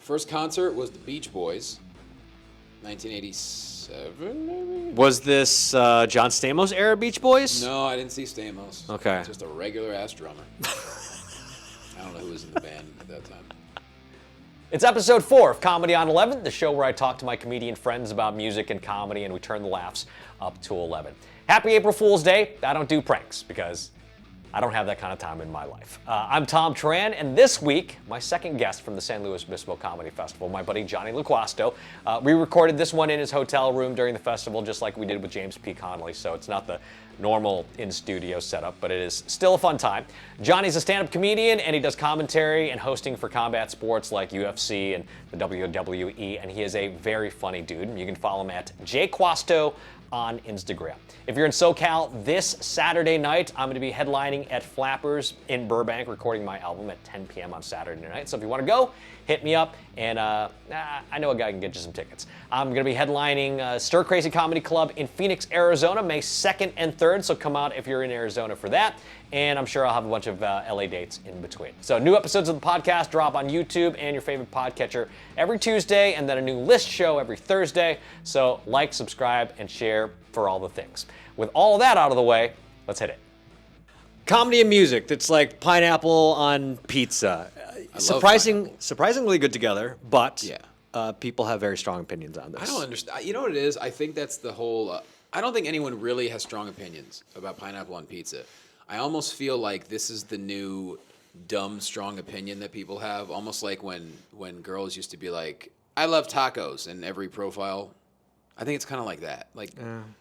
First concert was the Beach Boys, 1987, maybe? Was this John Stamos era Beach Boys? No, I didn't see Stamos. Okay. Just a regular-ass drummer. I don't know who was in the band at that time. It's episode 4 of Comedy on 11, the show where I talk to my comedian friends about music and comedy, and we turn the laughs up to 11. Happy April Fool's Day. I don't do pranks because I don't have that kind of time in my life. I'm Thom Tran, and this week, my second guest from the San Luis Obispo Comedy Festival, my buddy Jonny Loquasto. We recorded this one in his hotel room during the festival, just like we did with James P. Connolly, so it's not the normal in-studio setup, but it is still a fun time. Jonny's a stand-up comedian, and he does commentary and hosting for combat sports like UFC and the WWE, and he is a very funny dude. You can follow him at jquasto on Instagram. If you're in SoCal this Saturday night, I'm going to be headlining at Flappers in Burbank, recording my album at 10 p.m. on Saturday night. So if you want to go, hit me up, and I know a guy can get you some tickets. I'm going to be headlining Stir Crazy Comedy Club in Phoenix, Arizona, May 2nd and 3rd, so come out if you're in Arizona for that. And I'm sure I'll have a bunch of LA dates in between. So new episodes of the podcast drop on YouTube and your favorite podcatcher every Tuesday, and then a new list show every Thursday. So like, subscribe, and share for all the things. With all of that out of the way, let's hit it. Comedy and music, that's like pineapple on pizza. Surprisingly good together, but people have very strong opinions on this. I don't understand. You know what it is? I think that's the whole... I don't think anyone really has strong opinions about pineapple on pizza. I almost feel like this is the new dumb, strong opinion that people have. Almost like when girls used to be like, I love tacos in every profile. I think it's kind of like that. Like,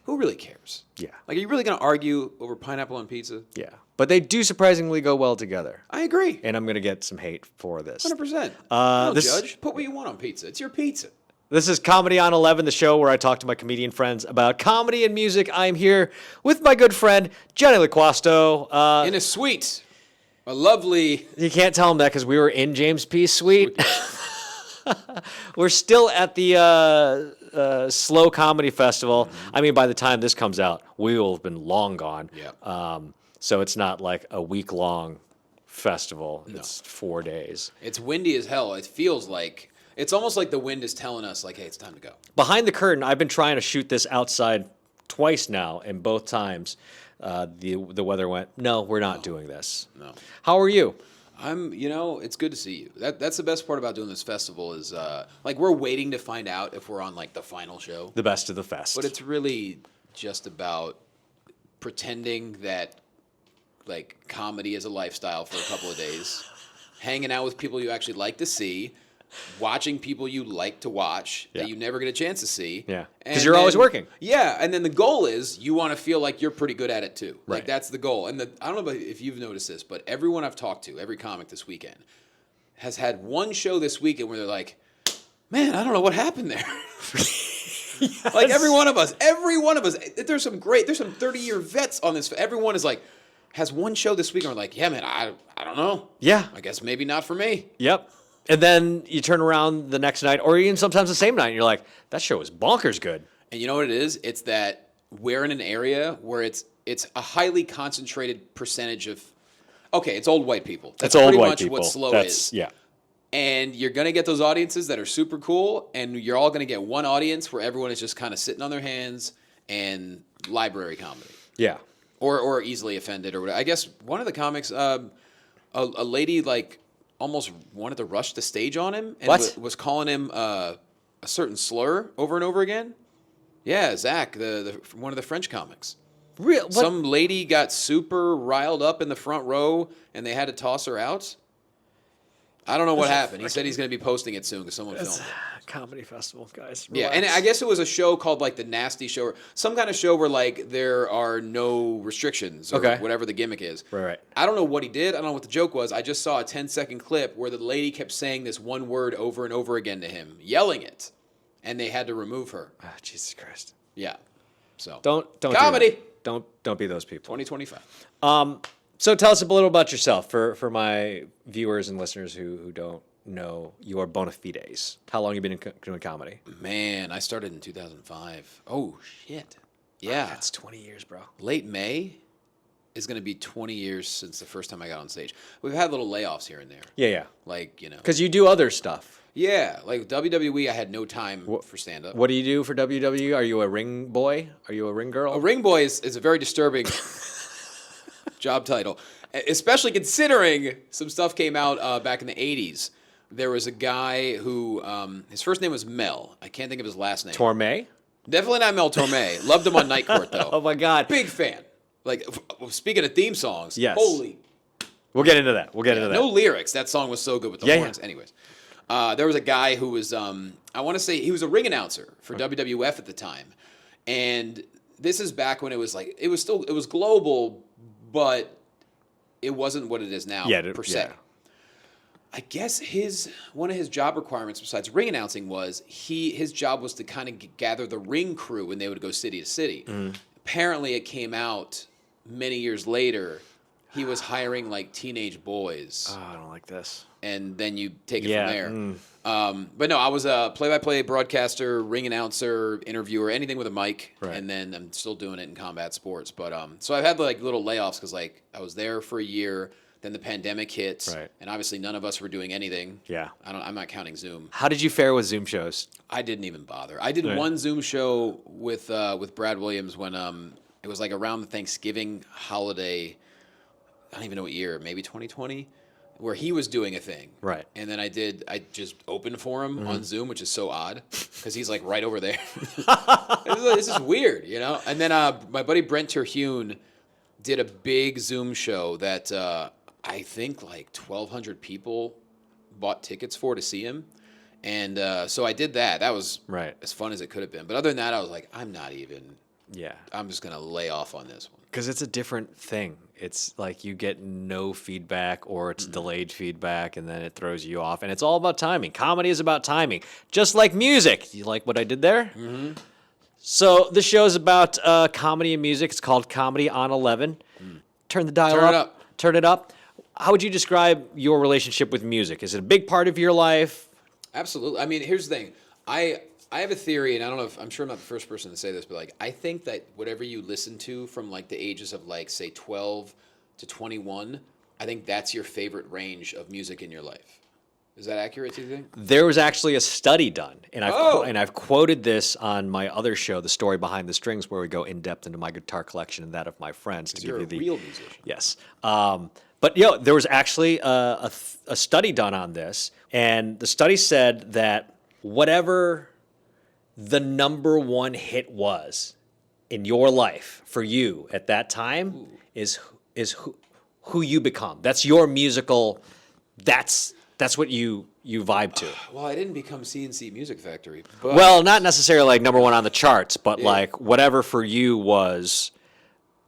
who really cares? Yeah. Like, are you really going to argue over pineapple on pizza? Yeah. But they do surprisingly go well together. I agree. And I'm going to get some hate for this. 100%. Don't judge. Put what you want on pizza. It's your pizza. This is Comedy on 11, the show where I talk to my comedian friends about comedy and music. I'm here with my good friend, Jonny Loquasto. In a suite. A lovely... You can't tell him that because we were in James P.'s suite. We're still at the Slow Comedy Festival. I mean, by the time this comes out, we will have been long gone. Yeah. So it's not like a week-long festival. No. It's 4 days. It's windy as hell. It feels like... It's almost like the wind is telling us, like, hey, it's time to go. Behind the curtain, I've been trying to shoot this outside twice now, and both times the weather went, no, we're not doing this. No. How are you? It's good to see you. That's the best part about doing this festival is, like, we're waiting to find out if we're on, like, the final show. The best of the fest. But it's really just about pretending that, like, comedy is a lifestyle for a couple of days, hanging out with people you actually like to see, watching people you like to watch that you never get a chance to see. Yeah, because you're always working. Yeah, and then the goal is you want to feel like you're pretty good at it too. Right. Like that's the goal. And I don't know if you've noticed this, but everyone I've talked to, every comic this weekend, has had one show this weekend where they're like, man, I don't know what happened there. Yes. Like every one of us. There's some 30-year vets on this. Everyone is like, has one show this week and we're like, yeah, man, I don't know. Yeah. I guess maybe not for me. Yep. And then you turn around the next night, or even sometimes the same night, and you're like, that show is bonkers good. And you know what it is? It's that we're in an area where it's a highly concentrated percentage of, it's old white people. That's old pretty white much people. what slow is. Yeah. And you're going to get those audiences that are super cool, and you're all going to get one audience where everyone is just kind of sitting on their hands and library comedy. Yeah. Or easily offended or whatever. I guess one of the comics, a lady like almost wanted to rush the stage on him and was calling him a certain slur over and over again. Yeah, Zach, one of the French comics. Real? Some lady got super riled up in the front row, and they had to toss her out. I don't know what happened. He said he's going to be posting it soon because someone filmed it. Comedy festival, guys. Relax. Yeah, and I guess it was a show called like the Nasty Show, or some kind of show where like there are no restrictions or whatever the gimmick is. Right. I don't know what he did. I don't know what the joke was. I just saw a 10-second clip where the lady kept saying this one word over and over again to him, yelling it, and they had to remove her. Oh, Jesus Christ. Yeah. So don't comedy. Don't be those people. 2025. So tell us a little about yourself for my viewers and listeners who don't know your bona fides. How long have you been doing comedy? Man, I started in 2005. Oh, shit. Yeah. That's 20 years, bro. Late May is going to be 20 years since the first time I got on stage. We've had little layoffs here and there. Yeah. Like, Because you do other stuff. Yeah, like WWE, I had no time for stand-up. What do you do for WWE? Are you a ring boy? Are you a ring girl? A ring boy is a very disturbing job title, especially considering some stuff came out back in the 80s. There was a guy who, his first name was Mel. I can't think of his last name. Torme? Definitely not Mel Torme. Loved him on Night Court, though. Oh, my God. Big fan. Like, speaking of theme songs, yes. Holy. We'll get into that. No lyrics. That song was so good with the horns. Yeah. Anyways. There was a guy who was, I want to say, he was a ring announcer for WWF at the time. And this is back when it was like, it was global, but it wasn't what it is now, per se. Yeah. I guess one of his job requirements besides ring announcing was his job was to kind of gather the ring crew when they would go city to city. Mm. Apparently, it came out many years later. He was hiring like teenage boys. Oh, I don't like this. And then you take it from there. Mm. But no, I was a play-by-play broadcaster, ring announcer, interviewer, anything with a mic. Right. And then I'm still doing it in combat sports. But so I've had like little layoffs because like I was there for a year. Then the pandemic hit, right. And obviously none of us were doing anything. Yeah, I'm not counting Zoom. How did you fare with Zoom shows? I didn't even bother. I did one Zoom show with Brad Williams when it was like around the Thanksgiving holiday. I don't even know what year, maybe 2020, where he was doing a thing. Right. And then I just opened for him on Zoom, which is so odd because he's like right over there. This is weird, you know. And then my buddy Brent Terhune did a big Zoom show that. I think like 1,200 people bought tickets to see him. And so I did that. That was as fun as it could have been. But other than that, I was like, I'm just going to lay off on this one. Because it's a different thing. It's like you get no feedback or it's delayed feedback and then it throws you off. And it's all about timing. Comedy is about timing. Just like music. Do you like what I did there? Mm-hmm. So the show's about comedy and music. It's called Comedy on 11. Turn the dial up. Turn it up. How would you describe your relationship with music? Is it a big part of your life? Absolutely. I mean, here's the thing. I have a theory, and I don't know if I'm sure I'm not the first person to say this, but like I think that whatever you listen to from like the ages of like say 12 to 21, I think that's your favorite range of music in your life. Is that accurate, do you think? There was actually a study done, and I've quoted this on my other show, The Story Behind the Strings, where we go in depth into my guitar collection and that of my friends. To give you the real musician. Yes. But there was actually a study done on this, and the study said that whatever the number one hit was in your life for you at that time is who you become. That's your musical. That's what you vibe to. Well, I didn't become CNC Music Factory. But well, not necessarily like number one on the charts, but like whatever for you was.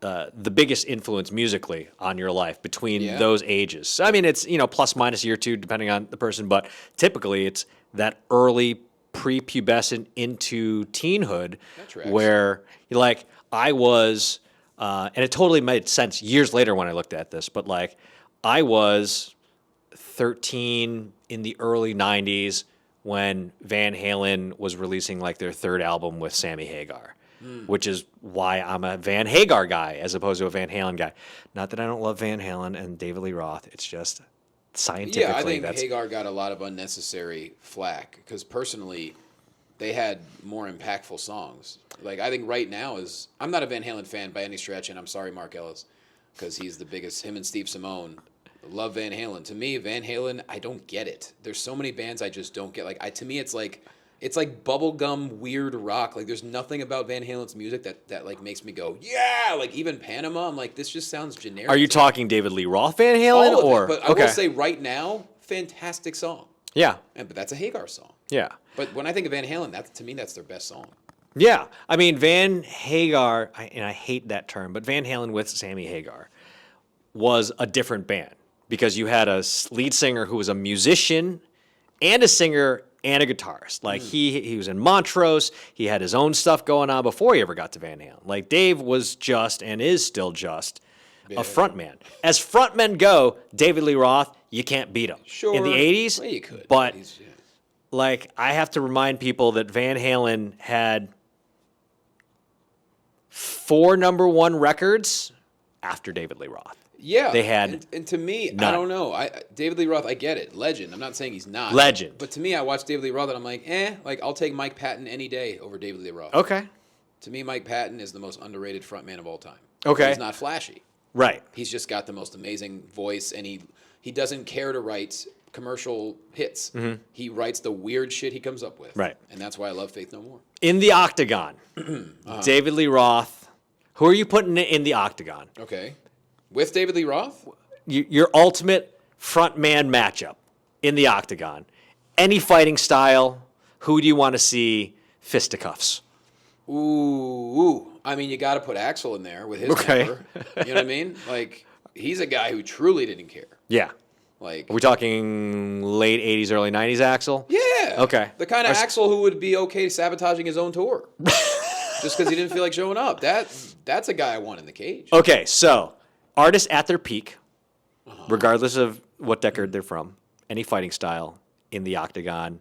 The biggest influence musically on your life between those ages. I mean, it's, plus minus a year or two, depending on the person, but typically it's that early prepubescent into teenhood where you're like, I was, and it totally made sense years later when I looked at this, but like I was 13 in the early 90s when Van Halen was releasing like their third album with Sammy Hagar. Which is why I'm a Van Hagar guy as opposed to a Van Halen guy. Not that I don't love Van Halen and David Lee Roth. It's just scientifically. Yeah, I think Hagar got a lot of unnecessary flack because personally, they had more impactful songs. Like I think right now I'm not a Van Halen fan by any stretch, and I'm sorry, Mark Ellis, because he's the biggest. Him and Steve Simone love Van Halen. To me, Van Halen, I don't get it. There's so many bands I just don't get. Like to me, it's like bubblegum weird rock. Like there's nothing about Van Halen's music that like makes me go, yeah, like even Panama, I'm like, this just sounds generic. Are you talking David Lee Roth Van Halen? All of it, but I will say right now, fantastic song. Yeah. But that's a Hagar song. Yeah. But when I think of Van Halen, to me that's their best song. Yeah. I mean, Van Hagar, and I hate that term, but Van Halen with Sammy Hagar was a different band because you had a lead singer who was a musician and a singer and a guitarist. Like he was in Montrose. He had his own stuff going on before he ever got to Van Halen. Like Dave was just and is still just a frontman. As frontmen go, David Lee Roth, you can't beat him. Sure. In the 80s, well, you could. But like I have to remind people that Van Halen had 4 number one records after David Lee Roth. Yeah. They had and to me, none. I don't know. David Lee Roth, I get it. Legend. I'm not saying he's not. Legend. But to me, I watch David Lee Roth and I'm like, like I'll take Mike Patton any day over David Lee Roth. Okay. To me, Mike Patton is the most underrated frontman of all time. Okay. He's not flashy. Right. He's just got the most amazing voice, and he doesn't care to write commercial hits. Mm-hmm. He writes the weird shit he comes up with. Right. And that's why I love Faith No More. In the Octagon, David Lee Roth. Who are you putting in the Octagon? Okay. With David Lee Roth? Your ultimate frontman matchup in the Octagon. Any fighting style. Who do you want to see fisticuffs? Ooh. I mean, you got to put Axel in there with his temper. You know what I mean? Like, he's a guy who truly didn't care. Yeah. Like, are we talking late 80s, early 90s Axel? Yeah. Okay. The kind of Axel who would be okay sabotaging his own tour. Just because he didn't feel like showing up. That's a guy I want in the cage. Okay, so artists at their peak, regardless of what decade they're from, any fighting style in the Octagon,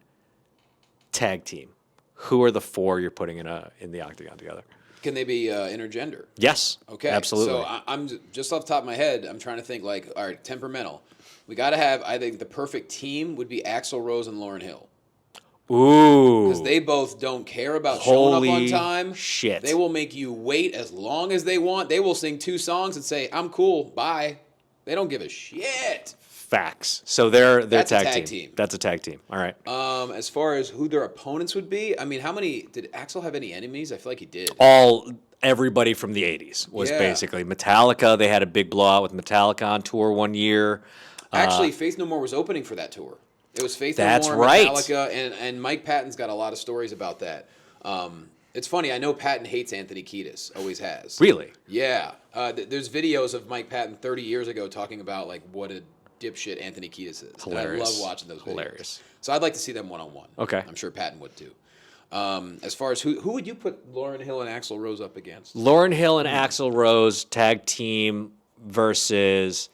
tag team. Who are the four you're putting in the Octagon together? Can they be intergender? Yes. Okay. Absolutely. So I'm just off the top of my head, I'm trying to think like, all right, temperamental. We got to have, I think the perfect team would be Axl Rose and Lauryn Hill. Ooh. Because they both don't care about showing up on time. Shit. They will make you wait as long as they want. They will sing 2 songs and say, I'm cool, bye. They don't give a shit. Facts. So they're That's a tag tag team. team. That's a tag team. All right. As far as who their opponents would be, I mean, did Axl have any enemies? I feel like he did. Everybody from the 80s was Yeah. basically Metallica. They had a big blowout with Metallica on tour one year. Actually, Faith No More was opening for that tour. It was Faith No That's More, right. Metallica, and Mike Patton's got a lot of stories about that. It's funny. I know Patton hates Anthony Kiedis. Always has. Really? Yeah. There's videos of Mike Patton 30 years ago talking about like what a dipshit Anthony Kiedis is. Hilarious. And I love watching those videos. Hilarious. So I'd like to see them one-on-one. Okay. I'm sure Patton would too. As far as who would you put Lauryn Hill and Axl Rose up against? Lauryn Hill and Axl Rose tag team versus...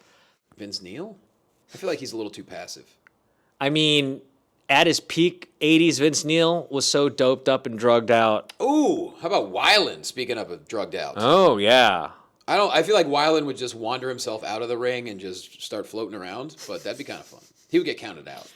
Vince Neil? I feel like he's a little too passive. I mean, at his peak, 80s Vince Neil was so doped up and drugged out. Ooh, how about Weiland, speaking of drugged out? Oh, yeah. I feel like Weiland would just wander himself out of the ring and just start floating around, but that'd be kind of fun. He would get counted out.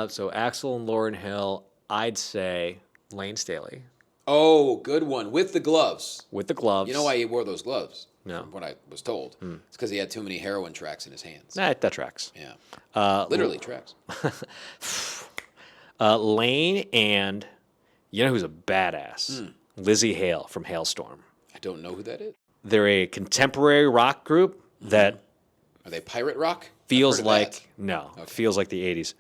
So Axl and Lauryn Hill, I'd say Lane Staley. Oh, good one. With the gloves. With the gloves. You know why he wore those gloves? No. From what I was told. It's because he had too many heroin tracks in his hands. That tracks. Yeah. Literally tracks. Lane and, you know who's a badass? Lizzie Hale from Hailstorm. I don't know who that is. They're a contemporary rock group that Are they pirate rock? feels I've heard of like, no, feels like the 80s.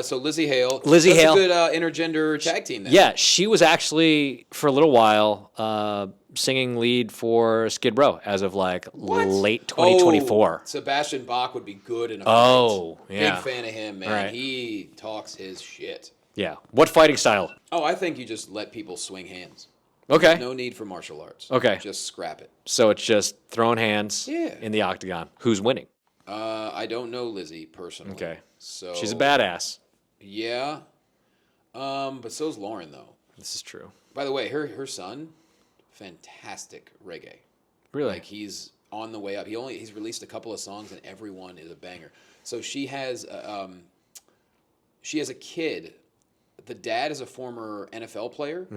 So Lizzie Hale. Lizzie That's Hale. a good intergender tag team then. Yeah, she was actually, for a little while, singing lead for Skid Row as of like late 2024. Oh, Sebastian Bach would be good in a Oh, fight. yeah. Big fan of him, man. Right. He talks his shit. Yeah. What fighting style? Oh, I think you just let people swing hands. Okay. No need for martial arts. Okay. Just scrap it. So it's just throwing hands Yeah. in the octagon. Who's winning? I don't know Lizzie personally. Okay. So She's a badass. Yeah. But so's Lauren though. This is true. By the way, her son, fantastic reggae. Really? Like he's on the way up. He's released a couple of songs and every one is a banger. So she has a kid. The dad is a former NFL player,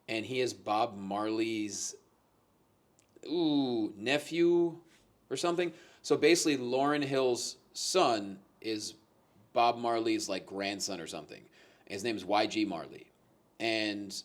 and he is Bob Marley's nephew or something. So basically, Lauryn Hill's son is Bob Marley's like grandson or something. His name is YG Marley, and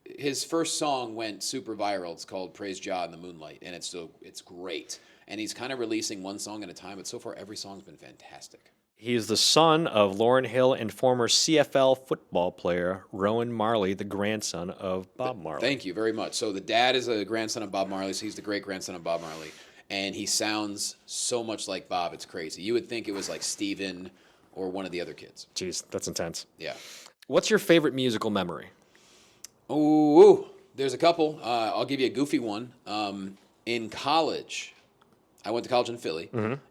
his first song went super viral. It's called "Praise Jah in the Moonlight," and it's great. And he's kind of releasing one song at a time, but so far every song's been fantastic. He is the son of Lauryn Hill and former CFL football player Rowan Marley, the grandson of Bob Marley. Thank you very much. So the dad is a grandson of Bob Marley, so he's the great-grandson of Bob Marley. And he sounds so much like Bob, it's crazy. You would think it was like Steven or one of the other kids. Jeez, that's intense. Yeah. What's your favorite musical memory? Ooh, there's a couple. I'll give you a goofy one. In college, I went to college in Philly,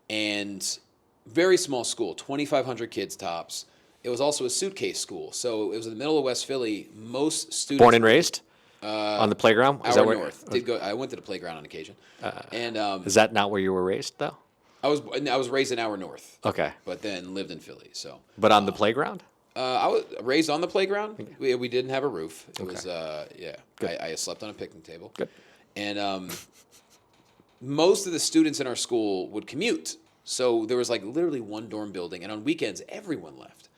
and very small school, 2,500 kids tops. It was also a suitcase school, so it was in the middle of West Philly. Most students... Born and raised? On the playground? Hour north. I went to the playground on occasion. And is that not where you were raised, though? I was raised an hour north. Okay. But then lived in Philly. So. But on the playground? I was raised on the playground. We didn't have a roof. It was Good. I slept on a picnic table. Good. And most of the students in our school would commute. So there was like literally one dorm building, and on weekends everyone left.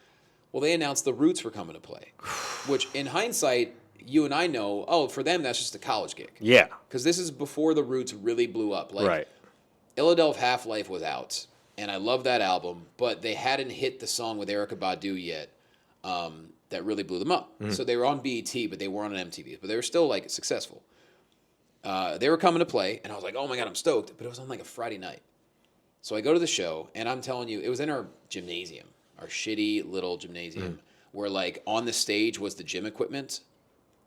Well, they announced the Roots were coming to play, which in hindsight, you and I know, for them that's just a college gig. Yeah. Because this is before the Roots really blew up. Like, right. Illadelph Half-Life was out, and I love that album, but they hadn't hit the song with Erykah Badu yet that really blew them up. Mm-hmm. So they were on BET, but they weren't on MTV. But they were still, like, successful. They were coming to play, and I was like, oh, my God, I'm stoked. But it was on, like, a Friday night. So I go to the show, and I'm telling you, it was in our gymnasium, our shitty little gymnasium, where, like, on the stage was the gym equipment.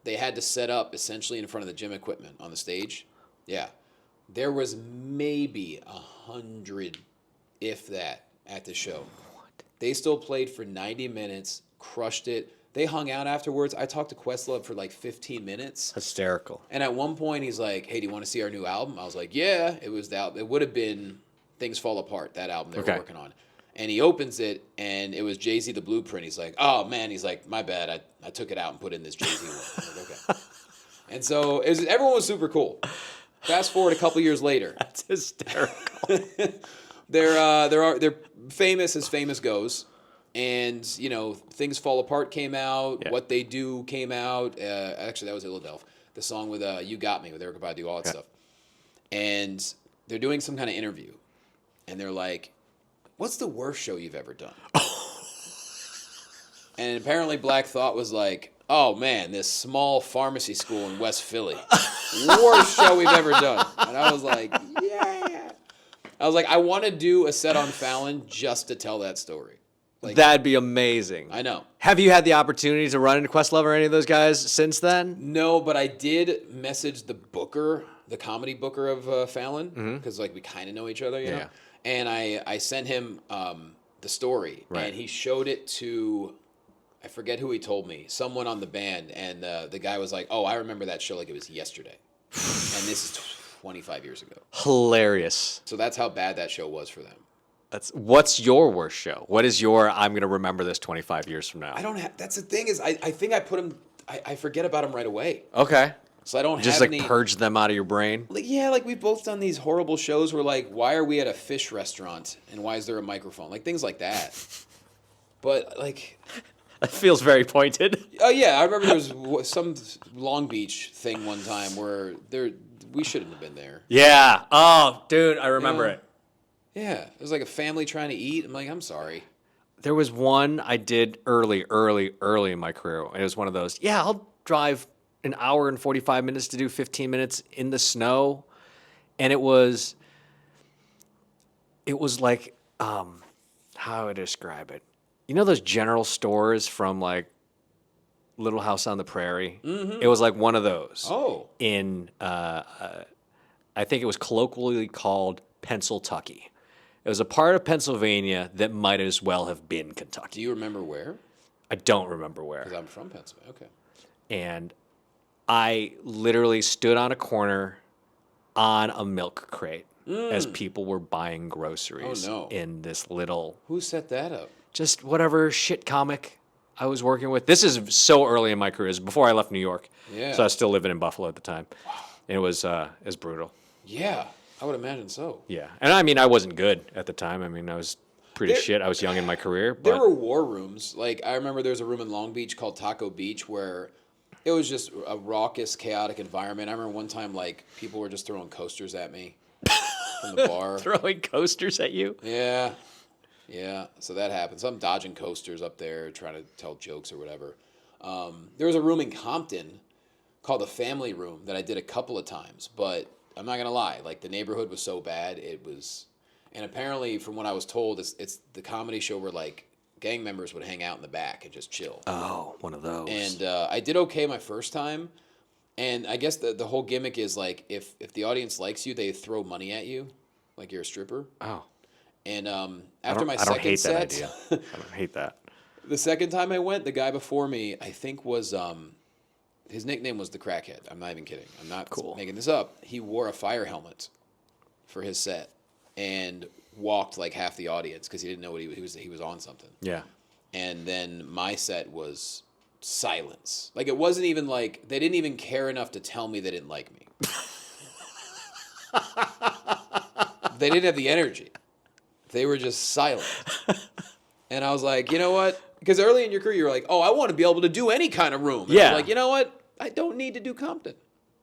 They had to set up essentially in front of the gym equipment on the stage. Yeah. There was maybe 100, if that, at the show. What? They still played for 90 minutes, crushed it. They hung out afterwards. I talked to Questlove for like 15 minutes. Hysterical. And at one point, he's like, hey, do you want to see our new album? I was like, yeah. It would have been Things Fall Apart, that album they were working on. And he opens it, and it was Jay-Z the Blueprint. He's like, oh, man. He's like, my bad. I took it out and put in this Jay-Z one. I'm like, okay. And so everyone was super cool. Fast forward a couple years later. That's hysterical. They're famous as famous goes. And, Things Fall Apart came out. Yeah. What They Do came out. Actually, that was Illadelph. The song with You Got Me with Erykah Badu, all that stuff. And they're doing some kind of interview. And they're like, what's the worst show you've ever done? And apparently Black Thought was like, oh, man, this small pharmacy school in West Philly. Worst show we've ever done. And I was like, yeah. I was like, I want to do a set on Fallon just to tell that story. Like, that'd be amazing. I know. Have you had the opportunity to run into Questlove or any of those guys since then? No, but I did message the booker, the comedy booker of Fallon, because we kind of know each other, you know? And I sent him the story, and he showed it to, I forget who he told me, someone on the band, and the guy was like, oh, I remember that show like it was yesterday. And this is 25 years ago. Hilarious. So that's how bad that show was for them. What's your worst show? What is your, I'm going to remember this 25 years from now? I don't have, that's the thing is, I think I put him, I forget about him right away. Okay. So I don't just have like purge them out of your brain? We've both done these horrible shows where like, why are we at a fish restaurant and why is there a microphone? Like things like that. But like... That feels very pointed. Oh yeah, I remember there was some Long Beach thing one time where we shouldn't have been there. Yeah. Oh, dude, I remember it. Yeah, it was like a family trying to eat. I'm like, I'm sorry. There was one I did early in my career. It was one of those, I'll drive an hour and 45 minutes to do 15 minutes in the snow. And it was like, how would I describe it? You know those general stores from like Little House on the Prairie? Mm-hmm. It was like one of those. Oh. In, I think it was colloquially called Pennsyltucky. It was a part of Pennsylvania that might as well have been Kentucky. Do you remember where? I don't remember where. Because I'm from Pennsylvania. Okay. And I literally stood on a corner on a milk crate as people were buying groceries in this little... Who set that up? Just whatever shit comic I was working with. This is so early in my career. It was before I left New York. Yeah. So I was still living in Buffalo at the time. Wow. And it was brutal. Yeah. I would imagine so. Yeah. And I mean, I wasn't good at the time. I mean, I was pretty shit. I was young in my career. But... There were war rooms. Like, I remember there was a room in Long Beach called Taco Beach where it was just a raucous, chaotic environment. I remember one time, like, people were just throwing coasters at me from the bar. Throwing coasters at you? Yeah. Yeah. So that happened. So I'm dodging coasters up there, trying to tell jokes or whatever. There was a room in Compton called the Family Room that I did a couple of times, but I'm not going to lie. Like, the neighborhood was so bad, it was... And apparently, from what I was told, it's the comedy show where, like, gang members would hang out in the back and just chill. Oh, one of those. And I did okay my first time. And I guess the whole gimmick is, like, if the audience likes you, they throw money at you, like you're a stripper. Oh. And after my second set... I don't hate that idea. I don't hate that. The second time I went, the guy before me, I think was... his nickname was the Crackhead. I'm not even kidding. I'm not Cool. making this up. He wore a fire helmet for his set and walked like half the audience because he didn't know what he was on something. Yeah. And then my set was silence. Like, it wasn't even like, they didn't even care enough to tell me they didn't like me. They didn't have the energy. They were just silent. And I was like, you know what? Because early in your career, you're like, oh, I want to be able to do any kind of room. And Yeah. I was like, you know what? I don't need to do Compton.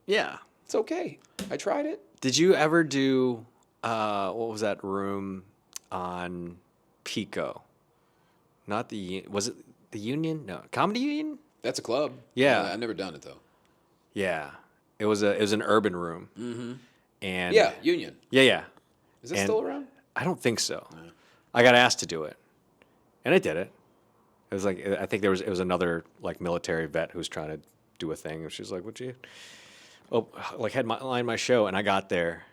Yeah. It's okay. I tried it. Did you ever do, what was that room on Pico? Not was it the Union? No, Comedy Union? That's a club. Yeah. I've never done it, though. Yeah. It was an urban room. Mm-hmm. And Yeah, Union. Yeah. Is it still around? I don't think so. Yeah. I got asked to do it, and I did it. It was like, I think it was another like military vet who was trying to do a thing, and she was like, "Would you?" Oh, like headline my show, and I got there,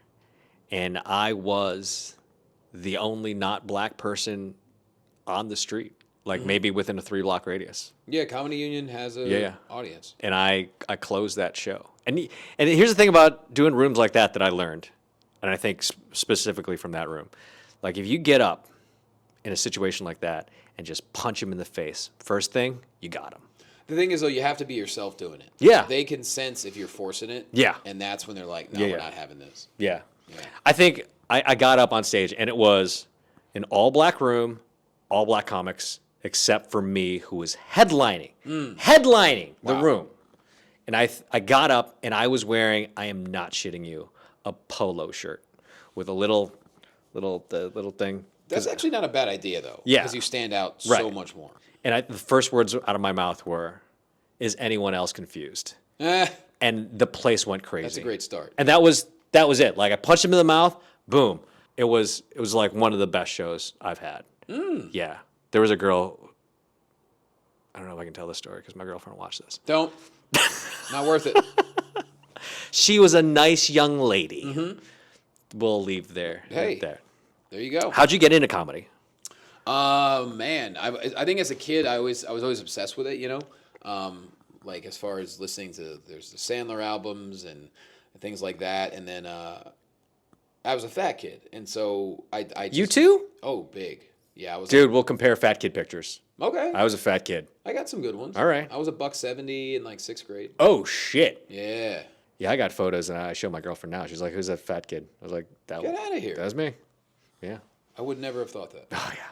and I was the only not black person on the street, like maybe within a 3-block radius. Yeah, Comedy Union has a audience. And I closed that show. And here's the thing about doing rooms like that I learned, and I think specifically from that room. Like, if you get up in a situation like that and just punch him in the face, first thing, you got him. The thing is, though, you have to be yourself doing it. Yeah. They can sense if you're forcing it. Yeah. And that's when they're like, no, we're not having this. Yeah. Yeah. I think I got up on stage, and it was an all-black room, all-black comics, except for me, who was headlining the room. And I got up, and I was wearing, I am not shitting you, a polo shirt with a little thing. That's actually not a bad idea, though. Yeah. Because you stand out so much more. And the first words out of my mouth were, "Is anyone else confused?" Eh, And the place went crazy. that's a great start. And that was it. Like, I punched him in the mouth, boom. It was like one of the best shows I've had. Yeah. There was a girl, I don't know if I can tell this story because my girlfriend will watch this. Don't. Not worth it. She was a nice young lady. We'll leave there. Hey. There you go. How'd you get into comedy? Man, I think as a kid, I was always obsessed with it, you know? Like, as far as listening to, there's the Sandler albums and things like that. And then I was a fat kid. And so I just... You too? Oh, big. Yeah, I was... Dude, we'll compare fat kid pictures. Okay. I was a fat kid. I got some good ones. All right. I was a $170 in, like, 6th grade. Oh, shit. Yeah. Yeah, I got photos, and I show my girlfriend now. She's like, "Who's that fat kid?" I was like, Get out of here. That was me. Yeah. I would never have thought that. Oh, yeah.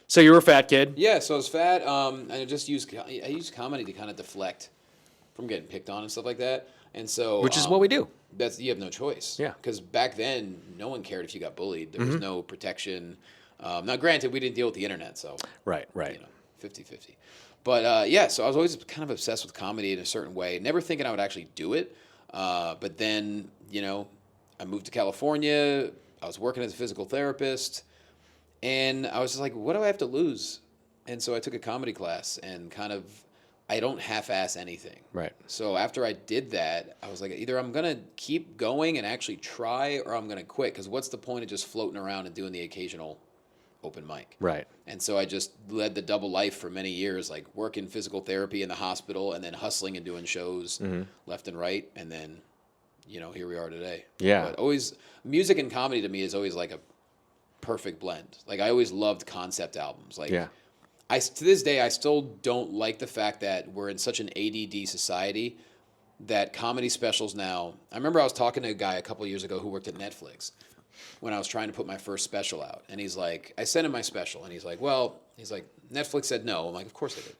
So you were a fat kid? Yeah, so I was fat. And I used comedy to kind of deflect from getting picked on and stuff like that. And so... Which is what we do. You have no choice. Yeah. Because back then, no one cared if you got bullied. There was no protection. Now, granted, we didn't deal with the internet, so... Right. 50-50. But, yeah, so I was always kind of obsessed with comedy in a certain way, never thinking I would actually do it. But then, you know, I moved to California. I was working as a physical therapist. And I was just like, what do I have to lose? And so I took a comedy class and I don't half-ass anything. Right. So after I did that, I was like, either I'm going to keep going and actually try, or I'm going to quit. Because what's the point of just floating around and doing the occasional open mic? Right. And so I just led the double life for many years, like working physical therapy in the hospital and then hustling and doing shows left and right. And then, you know, here we are today. Yeah. But always, music and comedy to me is always like a perfect blend. Like, I always loved concept albums. Like, Yeah. To this day, I still don't like the fact that we're in such an ADD society that comedy specials now... I remember I was talking to a guy a couple of years ago who worked at Netflix when I was trying to put my first special out. And he's like, I sent him my special. And he's like, Netflix said no. I'm like, of course they did.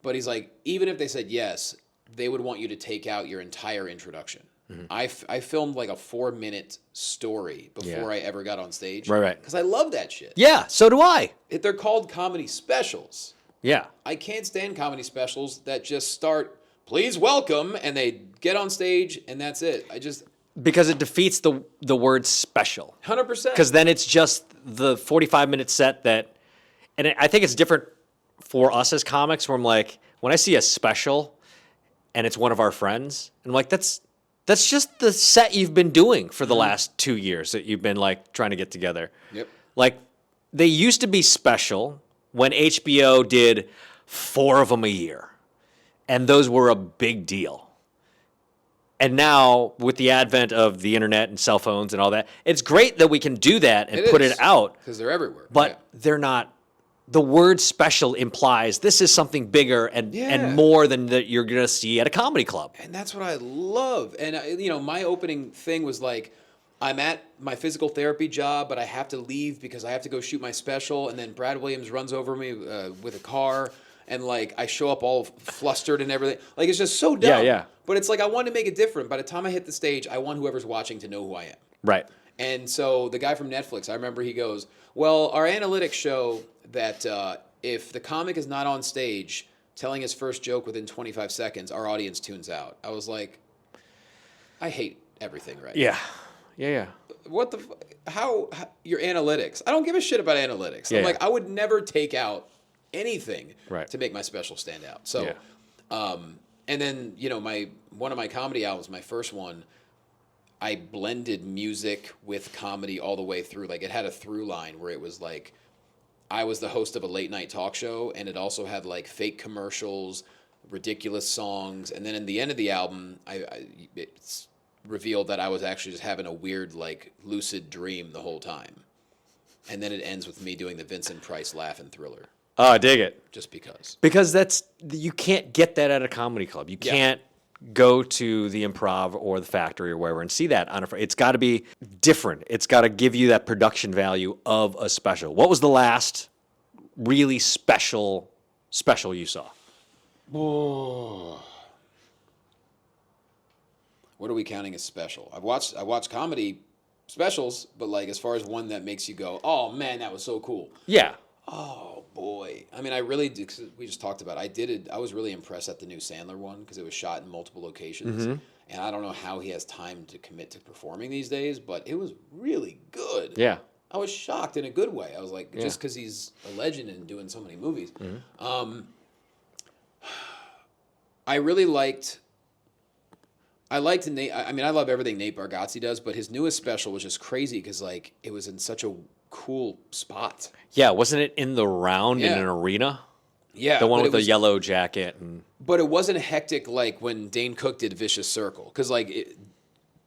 But he's like, even if they said yes, they would want you to take out your entire introduction. I filmed like a 4-minute story before I ever got on stage. Right. Because I love that shit. Yeah, so do I. They're called comedy specials. Yeah. I can't stand comedy specials that just start, please welcome, and they get on stage, and that's it. Because it defeats the word special. 100%. Because then it's just the 45-minute set that... And I think it's different for us as comics, where I'm like, when I see a special and it's one of our friends, I'm like, that's just the set you've been doing for the last 2 years that you've been, like, trying to get together. Yep. Like, they used to be special when HBO did 4 of them a year. And those were a big deal. And now, with the advent of the internet and cell phones and all that, it's great that we can do that and put it out. Because they're everywhere. But they're not. The word special implies this is something bigger and more than that you're going to see at a comedy club. And that's what I love. And, my opening thing was like, I'm at my physical therapy job, but I have to leave because I have to go shoot my special. And then Brad Williams runs over me with a car. And, like, I show up all flustered and everything. Like, it's just so dumb. Yeah. But it's like I wanted to make it different. By the time I hit the stage, I want whoever's watching to know who I am. Right. And so the guy from Netflix, I remember he goes, well, our analytics show that if the comic is not on stage telling his first joke within 25 seconds, our audience tunes out. I was like, I hate everything right now. Yeah. What the how your analytics? I don't give a shit about analytics. I'm like, I would never take out anything to make my special stand out. So, and then one of my comedy albums, my first one, I blended music with comedy all the way through. Like, it had a through line where it was like I was the host of a late night talk show, and it also had like fake commercials, ridiculous songs, and then in the end of the album, it's revealed that I was actually just having a weird, like, lucid dream the whole time. And then it ends with me doing the Vincent Price laugh and Thriller. Oh, I dig it. Just because. Because you can't get that at a comedy club. You can't go to the Improv or the Factory or wherever and see that on it's got to be different. It's got to give you that production value of a special. What was the last really special you saw? Oh. What are we counting as special? I watched comedy specials, but like as far as one that makes you go, oh man, that was so cool. Yeah. Oh boy. I mean, I really did. We just talked about it. I was really impressed at the new Sandler one because it was shot in multiple locations. Mm-hmm. And I don't know how he has time to commit to performing these days, but it was really good. Yeah. I was shocked in a good way. I was like, just because he's a legend and doing so many movies. Mm-hmm. I really liked Nate. I mean, I love everything Nate Bargatze does, but his newest special was just crazy because like it was in such a cool spot. Yeah, wasn't it in the round in an arena? Yeah, the one with the yellow jacket. But it wasn't hectic like when Dane Cook did Vicious Circle because like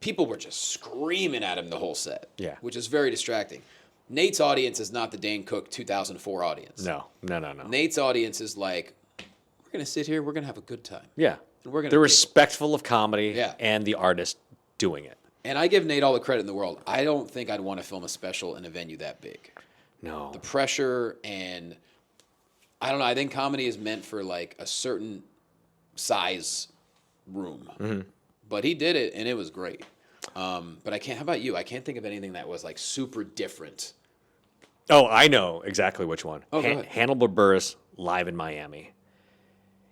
people were just screaming at him the whole set. Yeah, which is very distracting. Nate's audience is not the Dane Cook 2004 audience. No. Nate's audience is like, we're gonna sit here, we're gonna have a good time. Yeah. They're respectful of comedy and the artist doing it. And I give Nate all the credit in the world. I don't think I'd want to film a special in a venue that big. No. The pressure and I don't know. I think comedy is meant for like a certain size room. Mm-hmm. But he did it and it was great. But I can't. How about you? I can't think of anything that was like super different. Oh, I know exactly which one. Oh, go ahead. Hannibal Buress live in Miami.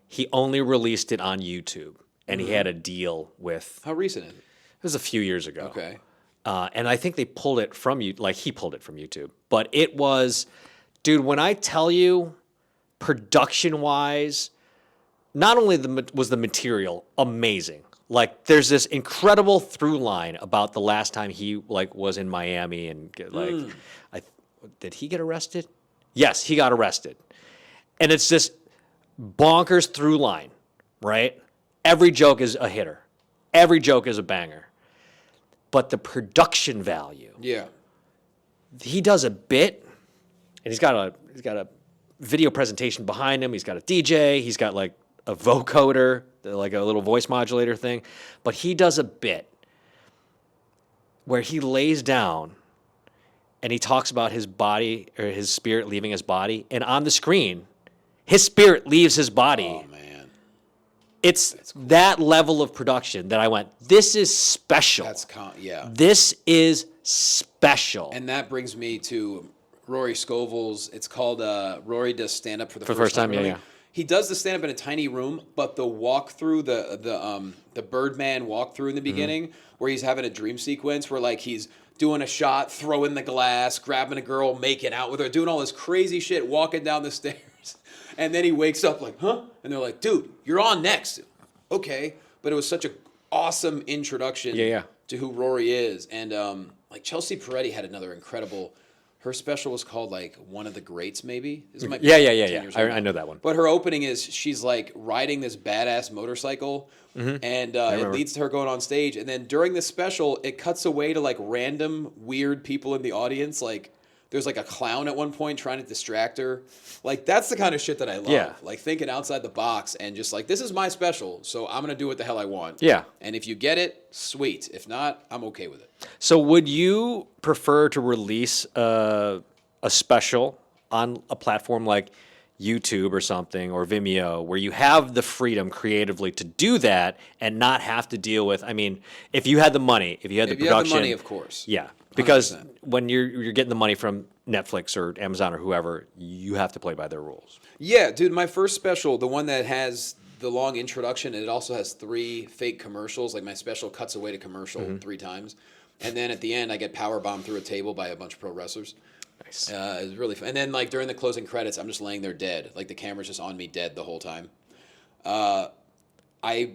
He only released it on YouTube, and he had a deal with. How recent is it? It was a few years ago. Okay. And I think they pulled it from you, like he pulled it from YouTube. But it was, dude. When I tell you, production-wise, not only was the material amazing. Like, there's this incredible through line about the last time he like was in Miami and did he get arrested? Yes, he got arrested, and it's this bonkers through line, right? Every joke is a hitter, every joke is a banger, but the production value. Yeah, he does a bit, and he's got a video presentation behind him. He's got a DJ. He's got like a vocoder, like a little voice modulator thing. But he does a bit where he lays down and he talks about his body or his spirit leaving his body. And on the screen, his spirit leaves his body. Oh, man. It's cool. That level of production that I went, this is special. This is special. And that brings me to Rory Scovel's. It's called Rory Does Stand Up for the First Time. Yeah. He does the stand-up in a tiny room, but the walkthrough, the Birdman walkthrough in the beginning, where he's having a dream sequence where like he's doing a shot, throwing the glass, grabbing a girl, making out with her, doing all this crazy shit, walking down the stairs, and then he wakes up like, huh? And they're like, dude, you're on next. Okay, but it was such an awesome introduction to who Rory is, and like Chelsea Peretti had another incredible Her special was called like One of the Greats, maybe. This might be Yeah. 10 years old I now. know that one. But her opening is she's like riding this badass motorcycle, and it leads to her going on stage. And then during the special, it cuts away to like random weird people in the audience. Like there's like a clown at one point trying to distract her. Like that's the kind of shit that I love. Yeah. Like thinking outside the box and just like, this is my special, so I'm gonna do what the hell I want. Yeah. And if you get it, sweet. If not, I'm okay with it. So would you prefer to release a special on a platform like YouTube or something, or Vimeo, where you have the freedom creatively to do that and not have to deal with, I mean, if you had the money, if you had the production. If you have the money, of course. Yeah. Because 100%. when you're getting the money from Netflix or Amazon or whoever, you have to play by their rules. Yeah, dude, my first special, the one that has the long introduction, and it also has 3 fake commercials. Like my special cuts away to commercial 3 times. And then at the end, I get powerbombed through a table by a bunch of pro wrestlers. Nice. It was really fun. And then like during the closing credits, I'm just laying there dead. Like the camera's just on me dead the whole time. I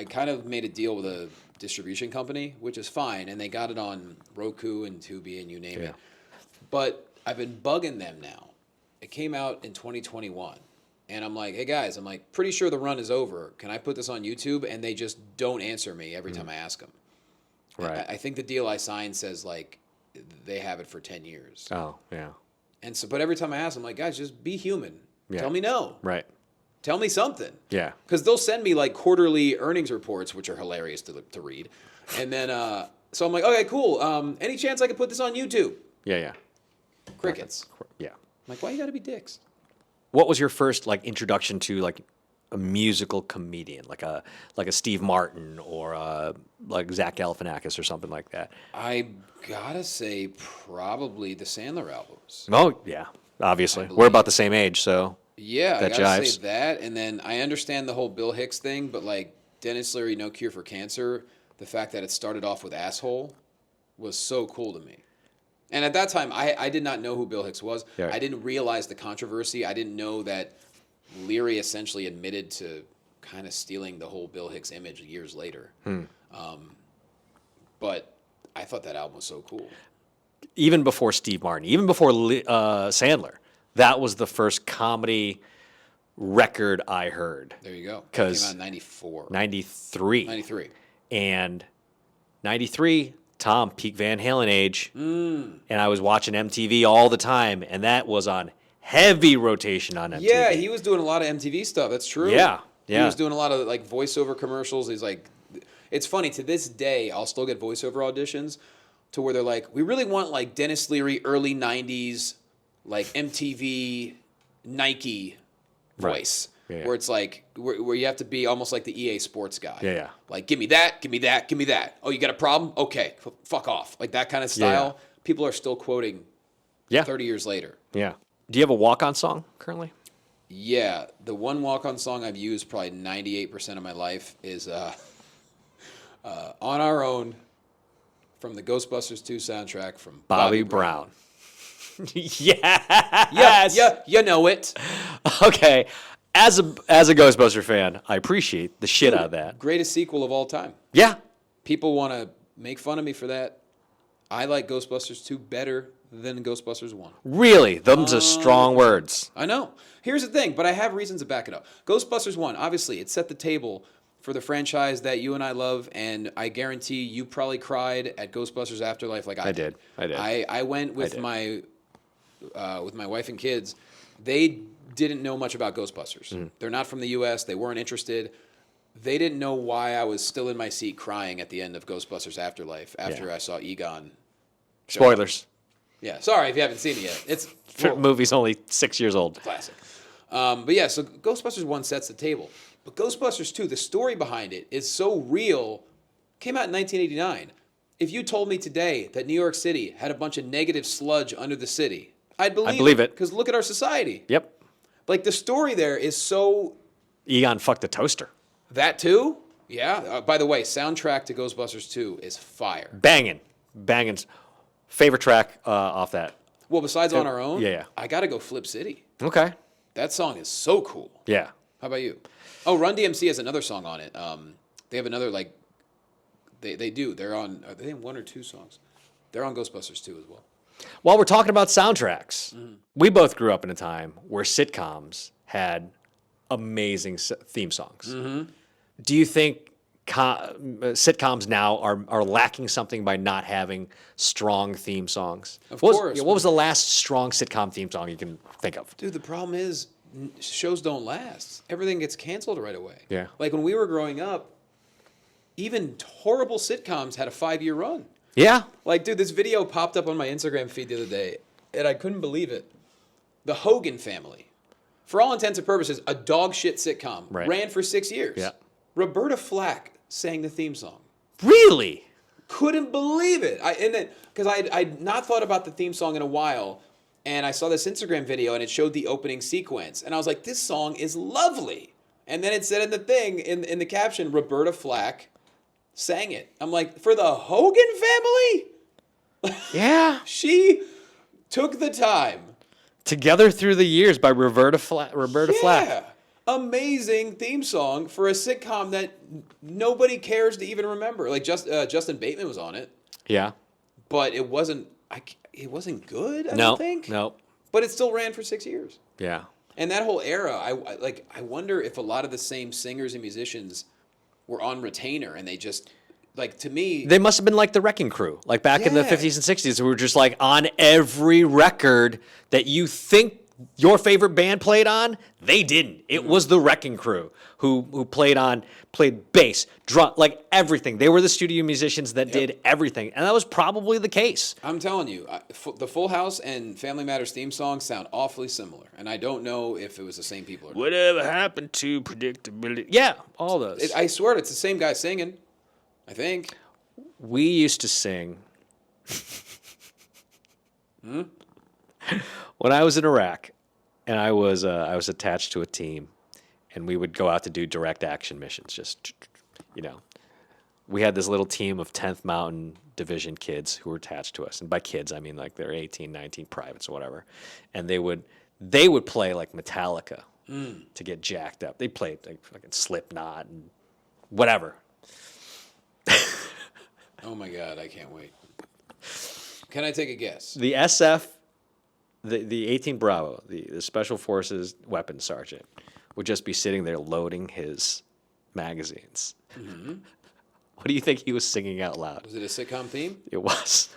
kind of made a deal with a distribution company, which is fine, and they got it on Roku and Tubi and you name it. But I've been bugging them now. It came out in 2021, and I'm like, hey guys, I'm like pretty sure the run is over. Can I put this on YouTube? And they just don't answer me every time I ask them. Right. I think the deal I signed says like they have it for 10 years. Oh, yeah. And so, but every time I ask them, like, guys, just be human. Yeah. Tell me no. Right. Tell me something. Yeah. Because they'll send me like quarterly earnings reports, which are hilarious to read. And then, so I'm like, okay, cool. Any chance I could put this on YouTube? Yeah. Crickets. Yeah. I'm like, why you gotta be dicks? What was your first like introduction to like a musical comedian, like a Steve Martin or like Zach Galifianakis or something like that? I gotta say, probably the Sandler albums. Oh yeah, obviously we're about the same age, so Yeah, that I gotta jives. say that. And then I understand the whole Bill Hicks thing, but like Dennis Leary, No Cure for Cancer, the fact that it started off with Asshole was so cool to me. And at that time, I did not know who Bill Hicks was. Yeah. I didn't realize the controversy. I didn't know that Leary essentially admitted to kind of stealing the whole Bill Hicks image years later. But I thought that album was so cool. Even before Steve Martin, even before Sandler, that was the first comedy record I heard. There you go. It 'Cause came out in 94. 93. 93. And 93, Tom, peak Van Halen age. And I was watching MTV all the time, and that was on heavy rotation on MTV. Yeah, he was doing a lot of MTV stuff. That's true. Yeah. He was doing a lot of like voiceover commercials. He's like, it's funny to this day. I'll still get voiceover auditions to where they're like, we really want like Dennis Leary early '90s, like MTV, Nike voice, Yeah. where it's like where you have to be almost like the EA Sports guy. Yeah. Like, give me that, give me that, give me that. Oh, you got a problem? Okay, fuck off. Like that kind of style. People are still quoting. Yeah. 30 years later. Yeah. Do you have a walk-on song currently? Yeah, the one walk-on song I've used probably 98% of my life is On Our Own from the Ghostbusters 2 soundtrack from Bobby Brown. Yes. Yeah, you know it. Okay. As a Ghostbuster fan, I appreciate the shit out of that. Greatest sequel of all time. Yeah. People want to make fun of me for that. I like Ghostbusters 2 better than Ghostbusters 1. Really? Them's are strong words. I know. Here's the thing, but I have reasons to back it up. Ghostbusters 1, obviously, it set the table for the franchise that you and I love, and I guarantee you probably cried at Ghostbusters Afterlife like I did. I did. I went with my wife and kids. They didn't know much about Ghostbusters. They're not from the U.S. They weren't interested. They didn't know why I was still in my seat crying at the end of Ghostbusters Afterlife after I saw Egon. Spoilers. Yeah, sorry if you haven't seen it yet. It's The movie's only 6 years old. classic. But yeah, so Ghostbusters 1 sets the table. But Ghostbusters 2, the story behind it is so real. Came out in 1989. If you told me today that New York City had a bunch of negative sludge under the city, I'd believe it. Because look at our society. Yep. Like the story there is so... Egon fucked the toaster. That too? Yeah. By the way, soundtrack to Ghostbusters 2 is fire. Banging. Favorite track off that? Well, besides On Our Own, Yeah. I got to go Flip City. Okay. That song is so cool. Yeah. How about you? Oh, Run DMC has another song on it. They have another, they do. They're on, are they in 1 or 2 songs? They're on Ghostbusters 2 as well. While we're talking about soundtracks, we both grew up in a time where sitcoms had amazing theme songs. Do you think sitcoms now are lacking something by not having strong theme songs? Of what course. What was the last strong sitcom theme song you can think of? Dude, the problem is shows don't last. Everything gets canceled right away. Yeah. Like when we were growing up, even horrible sitcoms had a 5-year run. Yeah. Like, dude, this video popped up on my Instagram feed the other day, and I couldn't believe it. The Hogan Family, for all intents and purposes, a dog shit sitcom, ran for 6 years. Yeah. Roberta Flack sang the theme song. Really? Couldn't believe it. Because I'd not thought about the theme song in a while, and I saw this Instagram video, and it showed the opening sequence, and I was like, this song is lovely. And then it said in the thing, in the caption, Roberta Flack sang it. I'm like, for the Hogan family? Yeah. She took the time. Together Through the Years by Roberta Flack. Amazing theme song for a sitcom that nobody cares to even remember. Like Justin Bateman was on it. Yeah. But it wasn't good, I don't think. No. But it still ran for 6 years. Yeah. And that whole era, I wonder if a lot of the same singers and musicians were on retainer, and they just, like, to me, they must have been like the Wrecking Crew, like back in the 50s and 60s, who were just like on every record that you think your favorite band played on. They didn't. It was the Wrecking Crew who played bass, drum, like everything. They were the studio musicians that did everything, and that was probably the case. I'm telling you, the Full House and Family Matters theme songs sound awfully similar, and I don't know if it was the same people or not. Whatever happened to predictability? Yeah, all those. I swear it's the same guy singing, I think. We used to sing. When I was in Iraq, and I was attached to a team, and we would go out to do direct action missions. Just, we had this little team of 10th Mountain Division kids who were attached to us, and by kids I mean like they're 18, 19 privates or whatever, and they would play like Metallica to get jacked up. They played like fucking Slipknot and whatever. Oh my God, I can't wait. Can I take a guess? The SF. The 18 Bravo, the Special Forces weapons sergeant, would just be sitting there loading his magazines. Mm-hmm. What do you think he was singing out loud? Was it a sitcom theme? It was.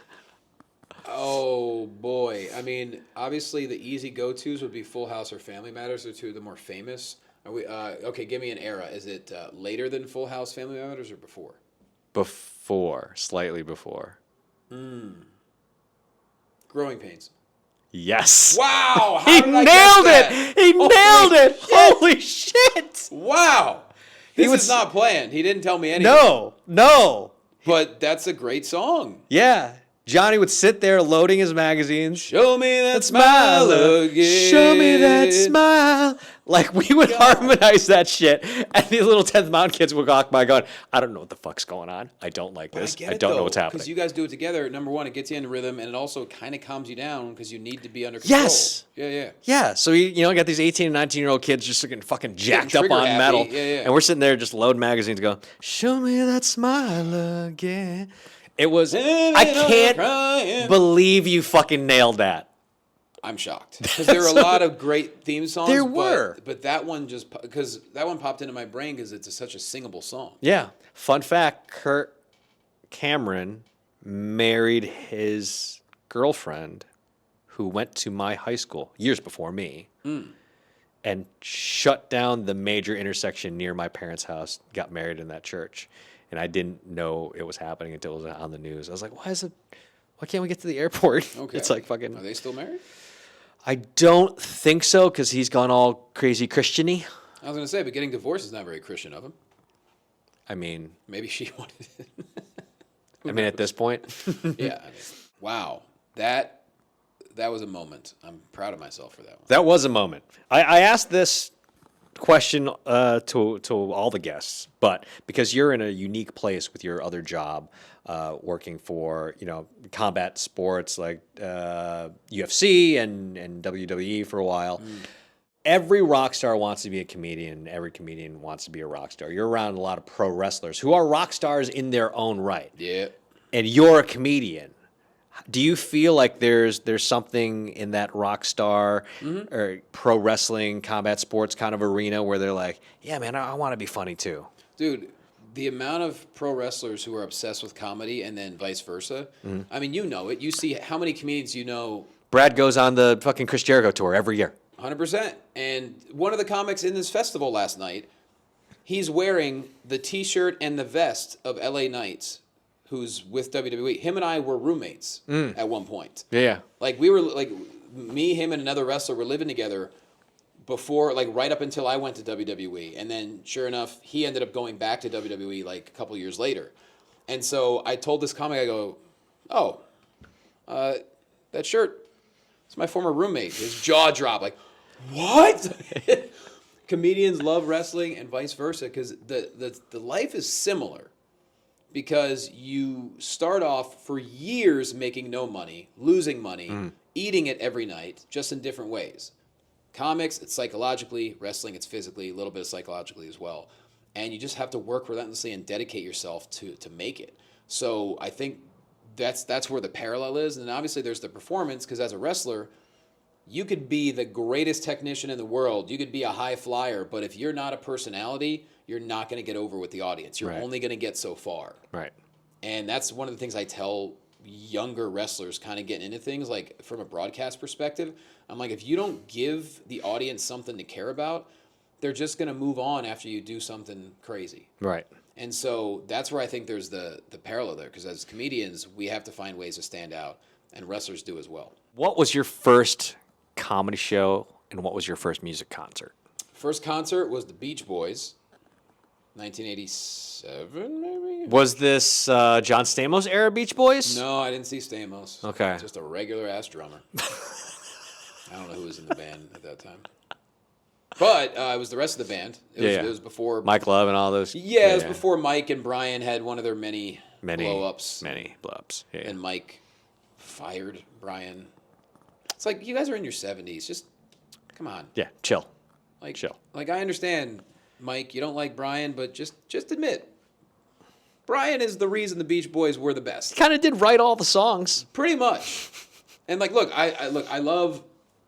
Oh, boy. I mean, obviously the easy go-tos would be Full House or Family Matters. They're two of the more famous. Are we, okay, give me an era. Is it later than Full House, Family Matters, or before? Before. Slightly before. Growing Pains. Yes. Wow. He nailed it. He nailed it. Holy shit. Wow. This is not planned. He didn't tell me anything. No. But that's a great song. Yeah. Johnny would sit there loading his magazines. Show me that smile again. Show me that smile. Like, we would harmonize that shit, and these little 10th Mountain kids would walk by going, I don't know what the fuck's going on. I don't like this. I don't know what's happening. Because you guys do it together. Number one, it gets you into rhythm, and it also kind of calms you down because you need to be under control. Yes. Yeah. Yeah, so you got these 18 and 19-year-old kids just getting fucking jacked up on metal. Yeah. And we're sitting there just loading magazines going, show me that smile again. It was, I can't believe you fucking nailed that. I'm shocked. Because there are a lot of great theme songs. There were. But that one because that one popped into my brain because it's such a singable song. Yeah. Fun fact, Kurt Cameron married his girlfriend who went to my high school years before me and shut down the major intersection near my parents' house, got married in that church. And I didn't know it was happening until it was on the news. I was like, why can't we get to the airport? Okay. It's like fucking... Are they still married? I don't think so, because he's gone all crazy Christian-y. I was going to say, but getting divorced is not very Christian of him. I mean... Maybe she wanted it. At this point. Yeah. Wow. That was a moment. I'm proud of myself for that one. That was a moment. I asked this question to all the guests, but because you're in a unique place with your other job, working for combat sports like UFC and WWE for a while. Every rock star wants to be a comedian. Every comedian wants to be a rock star. You're around a lot of pro wrestlers who are rock stars in their own right. Yeah. And you're a comedian. Do you feel like there's something in that rock star or pro wrestling, combat sports kind of arena where they're like, yeah, man, I want to be funny too? Dude, the amount of pro wrestlers who are obsessed with comedy and then vice versa. I mean, you know it. You see how many comedians you know. Brad goes on the fucking Chris Jericho tour every year. 100%. And one of the comics in this festival last night, he's wearing the T-shirt and the vest of LA Knights, who's with WWE. Him and I were roommates at one point. Yeah. Like, we were, like, me, him, and another wrestler were living together before, like, right up until I went to WWE. And then, sure enough, he ended up going back to WWE, like, a couple years later. And so I told this comic, I go, oh, that shirt, it's my former roommate. His jaw dropped, like, what? Comedians love wrestling and vice versa because the life is similar because you start off for years making no money, losing money, eating it every night, just in different ways. Comics, it's psychologically. Wrestling, it's physically, a little bit of psychologically as well. And you just have to work relentlessly and dedicate yourself to make it. So I think that's where the parallel is. And obviously there's the performance because as a wrestler, you could be the greatest technician in the world. You could be a high flyer, but if you're not a personality, you're not going to get over with the audience. You're only going to get so far. Right. And that's one of the things I tell younger wrestlers kind of getting into things, like from a broadcast perspective. I'm like, if you don't give the audience something to care about, they're just going to move on after you do something crazy. Right. And so that's where I think there's the parallel there, because as comedians, we have to find ways to stand out, and wrestlers do as well. What was your first comedy show, and what was your first music concert? First concert was the Beach Boys, 1987, maybe? Was this John Stamos era Beach Boys? No, I didn't see Stamos. Okay. Just a regular-ass drummer. I don't know who was in the band at that time. But it was the rest of the band. It was before... Mike Love and all those? Yeah, it was before Mike and Brian had one of their many blow-ups. Many blow-ups, yeah. And Mike fired Brian. It's like, you guys are in your 70s. Just, come on. Yeah, chill. Like, chill. Like, I understand, Mike, you don't like Brian, but just admit, Brian is the reason the Beach Boys were the best. Kind of did write all the songs. Pretty much. And, like, look, I love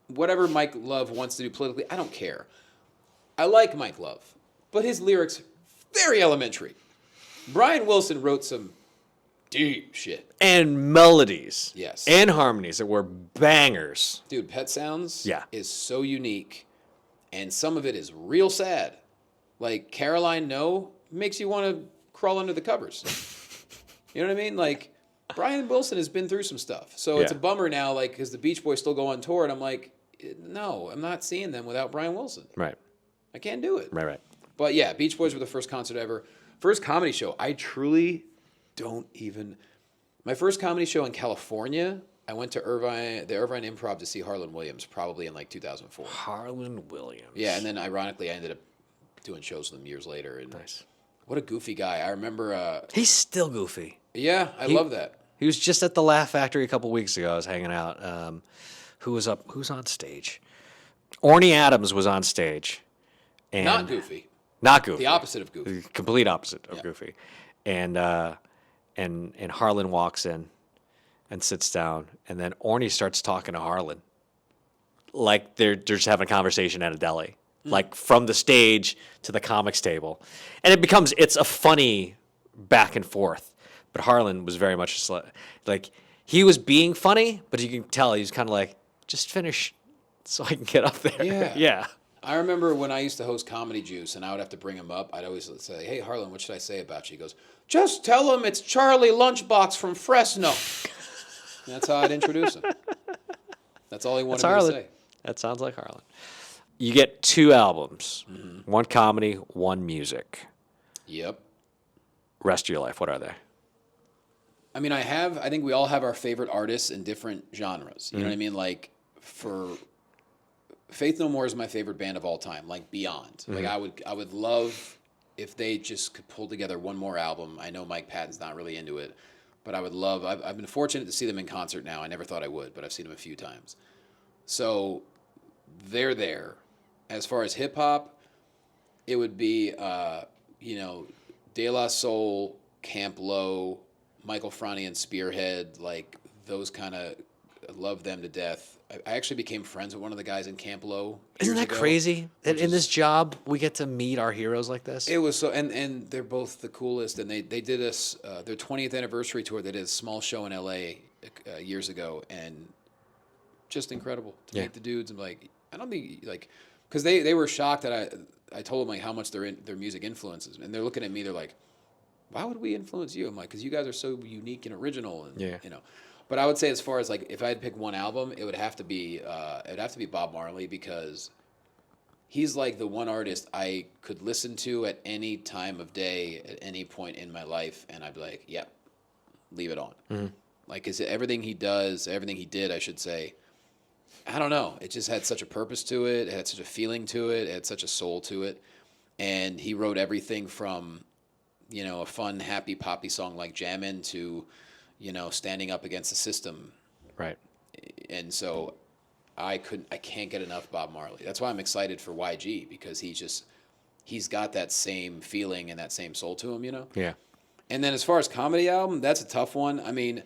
whatever Mike Love wants to do politically. I don't care. I like Mike Love, but his lyrics, very elementary. Brian Wilson wrote some deep shit. And melodies. Yes. And harmonies that were bangers. Dude, Pet Sounds Yeah. is so unique, and some of it is real sad. Like, Caroline No makes you want to crawl under the covers. You know what I mean? Like, Brian Wilson has been through some stuff. So it's a bummer now, like, because the Beach Boys still go on tour, and I'm like, no, I'm not seeing them without Brian Wilson. Right. I can't do it. Right. But yeah, Beach Boys were the first concert ever. First comedy show. I truly don't even... My first comedy show in California, I went to the Irvine Improv to see Harlan Williams, probably in like 2004. Harlan Williams. Yeah, and then ironically, I ended up doing shows with him years later. And Nice. what a goofy guy. I remember... He's still goofy. Yeah, I love that. He was just at the Laugh Factory a couple weeks ago. I was hanging out. Who's on stage? Orny Adams was on stage. And Not goofy. Not goofy. The opposite of goofy. The complete opposite of goofy. And Harlan walks in and sits down, and then Orny starts talking to Harlan. Like they're just having a conversation at a deli. Like from the stage to the comics table. And it's a funny back and forth. But Harlan was very much like he was being funny, but you can tell he was kind of like, just finish so I can get up there. Yeah. Yeah. I remember when I used to host Comedy Juice and I would have to bring him up, I'd always say, hey, Harlan, what should I say about you? He goes, just tell him it's Charlie Lunchbox from Fresno. And that's how I'd introduce him. That's all he wanted me to say. That sounds like Harlan. You get 2 albums, one comedy, one music. Yep. Rest of your life, what are they? I mean, I think we all have our favorite artists in different genres. You know what I mean? Like, for Faith No More is my favorite band of all time, like beyond. Like, I would love if they just could pull together one more album. I know Mike Patton's not really into it, but I would love, I've been fortunate to see them in concert now. I never thought I would, but I've seen them a few times. So they're there. As far as hip hop, it would be, De La Soul, Camp Lo, Michael Franti and Spearhead, like those kind of love them to death. I actually became friends with one of the guys in Camp Low. Isn't that crazy? In this job, we get to meet our heroes like this. It was so, and they're both the coolest. And they did us their 20th anniversary tour. They did a small show in L.A. Years ago, and just incredible to meet the dudes. And like, I don't think like, because they were shocked that I told them like how much their music influences, and they're looking at me. They're like, why would we influence you? I'm like, because you guys are so unique and original, and you know. But I would say, as far as like, if I had to pick one album, it would have to be Bob Marley, because he's like the one artist I could listen to at any time of day, at any point in my life, and I'd be like, yep, leave it on. Mm-hmm. Like, is everything he does, everything he did, I should say, I don't know. It just had such a purpose to it. It had such a feeling to it. It had such a soul to it. And he wrote everything from, you know, a fun, happy, poppy song like Jammin' to, you know, standing up against the system. Right. And so I can't get enough Bob Marley. That's why I'm excited for YG, because he's got that same feeling and that same soul to him, you know? Yeah. And then as far as comedy album, that's a tough one. I mean,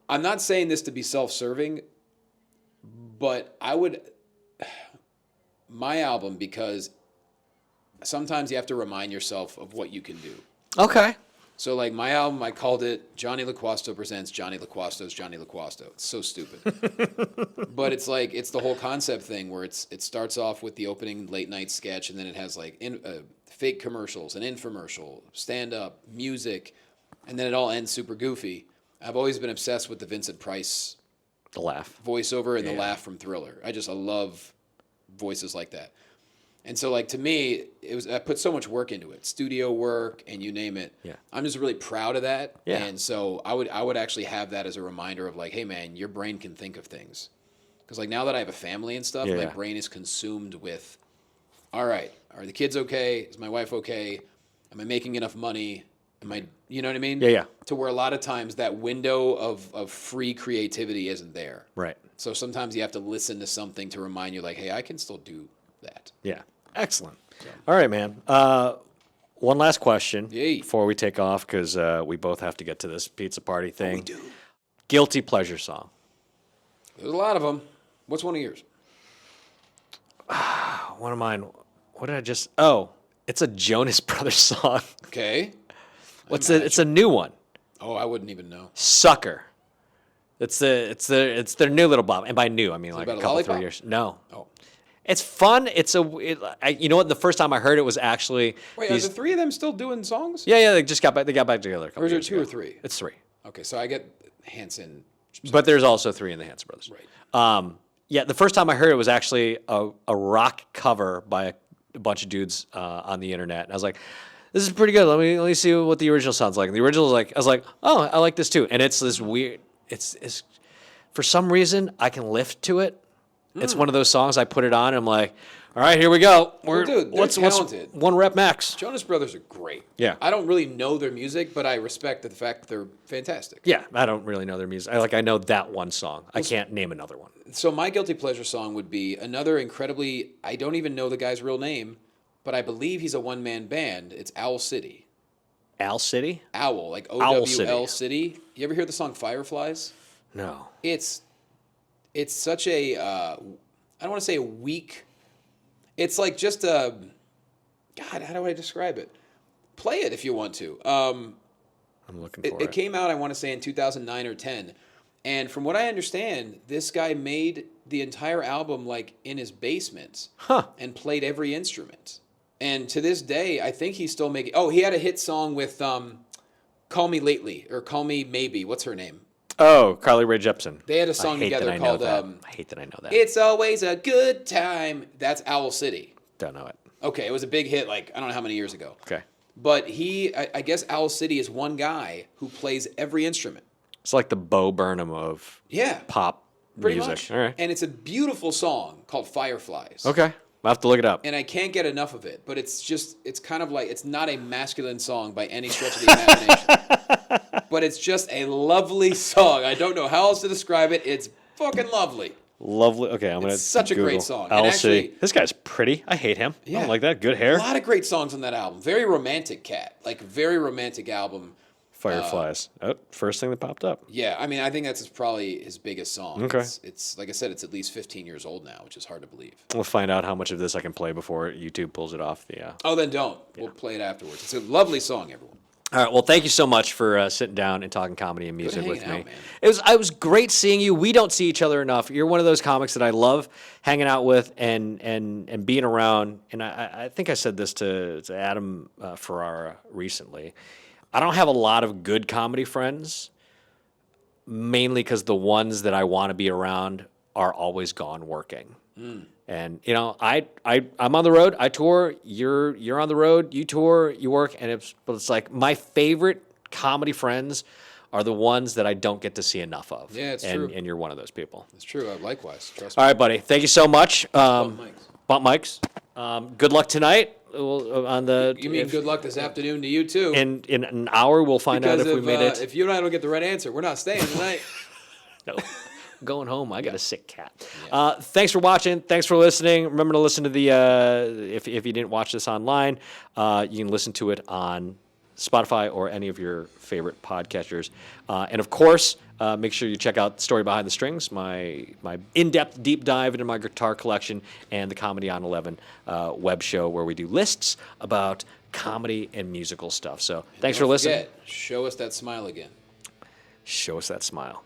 I'm not saying this to be self-serving, but my album, because sometimes you have to remind yourself of what you can do. Okay. So, like, my album, I called it Jonny Loquasto Presents Jonny Loquasto's Jonny Loquasto. It's so stupid. But it's like, it's the whole concept thing where it starts off with the opening late night sketch, and then it has like fake commercials, an infomercial, stand-up, music, and then it all ends super goofy. I've always been obsessed with the Vincent Price the laugh voiceover and the laugh from Thriller. I love voices like that. And so, like, to me, I put so much work into it, studio work, and you name it. Yeah. I'm just really proud of that. Yeah. And so I would actually have that as a reminder of like, hey man, your brain can think of things. Because like now that I have a family and stuff, my brain is consumed with, all right, are the kids okay? Is my wife okay? Am I making enough money? You know what I mean? Yeah. To where a lot of times that window of free creativity isn't there. Right. So sometimes you have to listen to something to remind you, like, hey, I can still do that. Yeah. Excellent. So. All right, man. One last question before we take off, because we both have to get to this pizza party thing. Oh, we do. Guilty pleasure song. There's a lot of them. What's one of yours? One of mine. What did I just... Oh, it's a Jonas Brothers song. Okay. It's a new one. Oh, I wouldn't even know. Sucker. It's their new little bop. And by new, I mean like a couple, 3 years. No. Oh. It's fun. You know what? The first time I heard it was actually... Wait, are the three of them still doing songs? Yeah, they just got back. They got back together a couple Or is there years two ago. or three? It's three. Okay, so I get Hanson. But there's also three in the Hanson Brothers. Right. Yeah, the first time I heard it was actually a rock cover by a bunch of dudes on the internet. And I was like, this is pretty good. Let me see what the original sounds like. And the original I was like, oh, I like this too. And it's this weird, it's for some reason I can lift to it. It's one of those songs I put it on and I'm like, all right, here we go. Dude, they're talented. What's one rep max? Jonas Brothers are great. Yeah. I don't really know their music, but I respect the fact that they're fantastic. Yeah, I don't really know their music. I know that one song. I can't name another one. So my guilty pleasure song would be another incredibly, I don't even know the guy's real name, but I believe he's a one-man band. It's Owl City. Owl City? Owl, like Owl O-W-L City. You ever hear the song Fireflies? No. It's such a, I don't want to say a weak, it's like just a, God, how do I describe it? Play it if you want to. I'm looking for it. It came out, I want to say, in 2009 or 10. And from what I understand, this guy made the entire album like in his basement and played every instrument. And to this day, I think he's still making... Oh, he had a hit song with Call Me Lately, or Call Me Maybe. What's her name? Oh, Carly Rae Jepsen. They had a song together called... I hate that I know that. It's Always a Good Time. That's Owl City. Don't know it. Okay, it was a big hit like, I don't know how many years ago. Okay. But I guess Owl City is one guy who plays every instrument. It's like the Bo Burnham of pop pretty music. Much. All right. And it's a beautiful song called Fireflies. Okay. I'll have to look it up. And I can't get enough of it, but it's kind of like, it's not a masculine song by any stretch of the imagination. But it's just a lovely song. I don't know how else to describe it. It's fucking lovely. Lovely. Okay, I'm going to It's such a great song. I'll and actually, see. This guy's pretty. I hate him. I don't like that. Good hair. A lot of great songs on that album. Very romantic cat. Like, very romantic album Fireflies. First thing that popped up. Yeah, I mean, I think that's probably his biggest song. Okay. It's like I said, it's at least 15 years old now, which is hard to believe. We'll find out how much of this I can play before YouTube pulls it off the. Oh, then don't. We'll play it afterwards. It's a lovely song, everyone. All right. Well, thank you so much for sitting down and talking comedy and music with me. Out, man. It was great seeing you. We don't see each other enough. You're one of those comics that I love hanging out with and being around. And I think I said this to Adam Ferrara recently. I don't have a lot of good comedy friends, mainly because the ones that I want to be around are always gone working. And I'm on the road. I tour. You're on the road. You tour. You work. And it's like my favorite comedy friends are the ones that I don't get to see enough of. Yeah, it's true. And you're one of those people. It's true. Likewise. Trust me. All right, buddy. Thank you so much. Bump mics. Good luck tonight. On the. You mean good luck this afternoon to you too? In an hour, we'll find out if we made it. If you and I don't get the right answer, we're not staying tonight. No. Going home. I got a sick cat. Yeah. Thanks for watching. Thanks for listening. Remember to listen to the if you didn't watch this online, you can listen to it on Spotify or any of your favorite podcatchers. And of course, make sure you check out Story Behind the Strings, my in-depth deep dive into my guitar collection, and the Comedy on 11 web show where we do lists about comedy and musical stuff. So thanks for listening. Show us that smile again. Show us that smile.